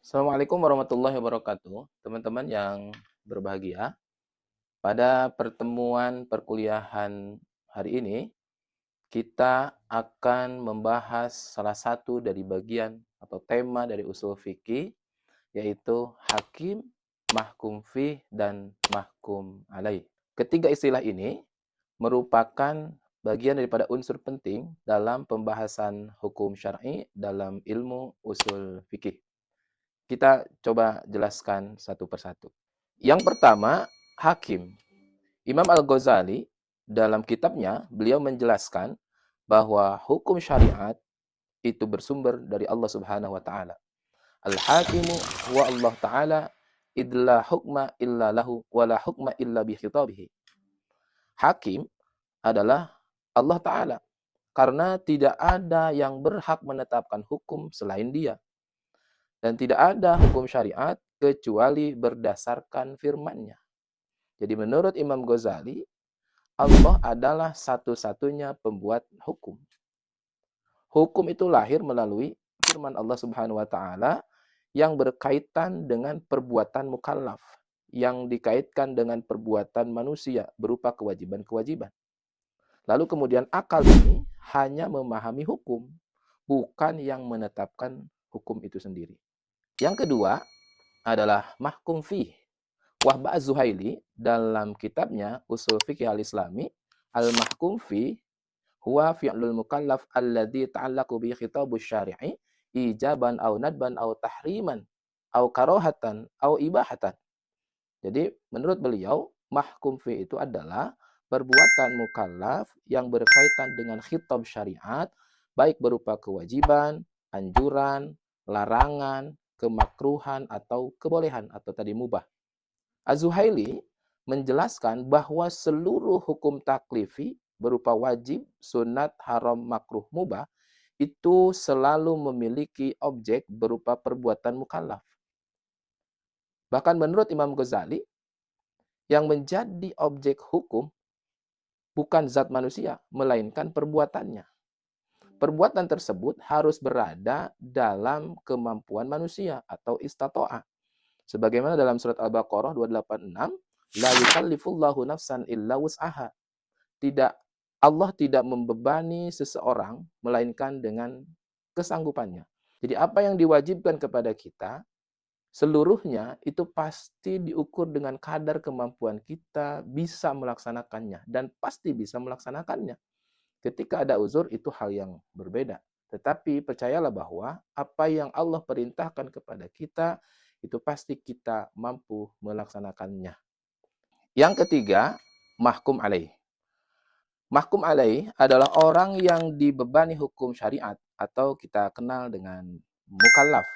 Assalamualaikum warahmatullahi wabarakatuh. Teman-teman yang berbahagia, pada pertemuan perkuliahan hari ini, kita akan membahas salah satu dari bagian atau tema dari usul fikih, yaitu hakim, mahkum fih, dan mahkum alaih. Ketiga istilah ini merupakan bagian daripada unsur penting dalam pembahasan hukum syar'i dalam ilmu usul fikih. Kita coba jelaskan satu persatu. Yang pertama, hakim. Imam Al-Ghazali dalam kitabnya, beliau menjelaskan bahwa hukum syariat itu bersumber dari Allah Subhanahu wa taala. Al-hakimu wa Allah taala idla hukma illa lahu wa la hukma illa bi khitabihi. Hakim adalah Allah taala karena tidak ada yang berhak menetapkan hukum selain Dia. Dan tidak ada hukum syariat kecuali berdasarkan firman-Nya. Jadi menurut Imam Ghazali, Allah adalah satu-satunya pembuat hukum. Hukum itu lahir melalui firman Allah Subhanahu wa taala yang berkaitan dengan perbuatan mukallaf, yang dikaitkan dengan perbuatan manusia berupa kewajiban-kewajiban. Lalu kemudian akal ini hanya memahami hukum, bukan yang menetapkan hukum itu sendiri. Yang kedua adalah mahkum fih. Wahbah Az-Zuhaili dalam kitabnya Usul Fiqh Al-Islami, al-mahkum fih huwa fi'lul mukallaf alladhi ta'allaqu bi khitabus syari'i ijaban aw nadban aw tahriman aw karahatan aw ibahatan. Jadi menurut beliau, mahkum fih itu adalah perbuatan mukallaf yang berkaitan dengan khitab syariat, baik berupa kewajiban, anjuran, larangan, kemakruhan, atau kebolehan, atau tadi mubah. Az-Zuhaili menjelaskan bahwa seluruh hukum taklifi berupa wajib, sunat, haram, makruh, mubah itu selalu memiliki objek berupa perbuatan mukallaf. Bahkan menurut Imam Ghazali, yang menjadi objek hukum bukan zat manusia, melainkan perbuatannya. Perbuatan tersebut harus berada dalam kemampuan manusia atau istato'ah. Sebagaimana dalam surat Al-Baqarah 286, la yukallifullahu nafsan illa wus'aha. Tidak, Allah tidak membebani seseorang melainkan dengan kesanggupannya. Jadi apa yang diwajibkan kepada kita, seluruhnya itu pasti diukur dengan kadar kemampuan kita bisa melaksanakannya dan pasti bisa melaksanakannya. Ketika ada uzur itu hal yang berbeda. Tetapi percayalah bahwa apa yang Allah perintahkan kepada kita itu pasti kita mampu melaksanakannya. Yang ketiga, mahkum alaih. Mahkum alaih adalah orang yang dibebani hukum syariat atau kita kenal dengan mukallaf.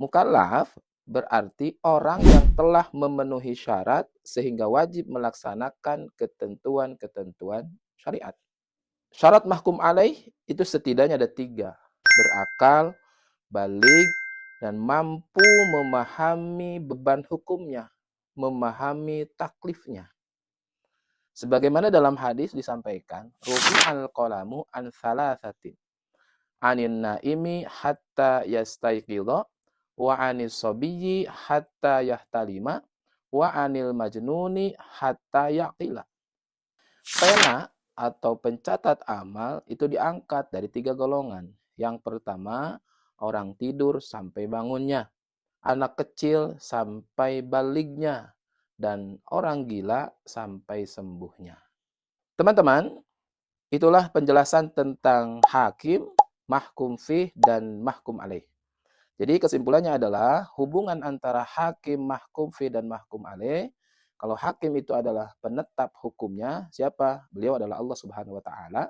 Mukallaf berarti orang yang telah memenuhi syarat sehingga wajib melaksanakan ketentuan-ketentuan syariat. Syarat mahkum alaih itu setidaknya ada 3. Berakal, baligh, dan mampu memahami beban hukumnya, memahami taklifnya. Sebagaimana dalam hadis disampaikan, rufi'al qalamu an thalathatin. Anin naimi hatta yastayqidha, wa anis sabiyyi hatta yahtalima, wa anil majnuni hatta yaqila. Pena atau pencatat amal itu diangkat dari 3 golongan. Yang pertama, orang tidur sampai bangunnya, anak kecil sampai balignya, dan orang gila sampai sembuhnya. Teman-teman, itulah penjelasan tentang hakim, mahkum fih, dan mahkum alaih. Jadi kesimpulannya adalah hubungan antara hakim, mahkum fih, dan mahkum alaih. Kalau hakim itu adalah penetap hukumnya, siapa? Beliau adalah Allah Subhanahu wa taala.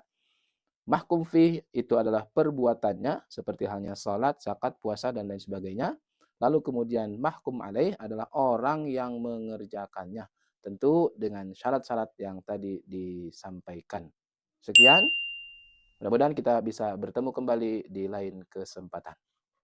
Mahkum fih itu adalah perbuatannya, seperti halnya salat, zakat, puasa, dan lain sebagainya. Lalu kemudian mahkum alaih adalah orang yang mengerjakannya. Tentu dengan syarat-syarat yang tadi disampaikan. Sekian, mudah-mudahan kita bisa bertemu kembali di lain kesempatan.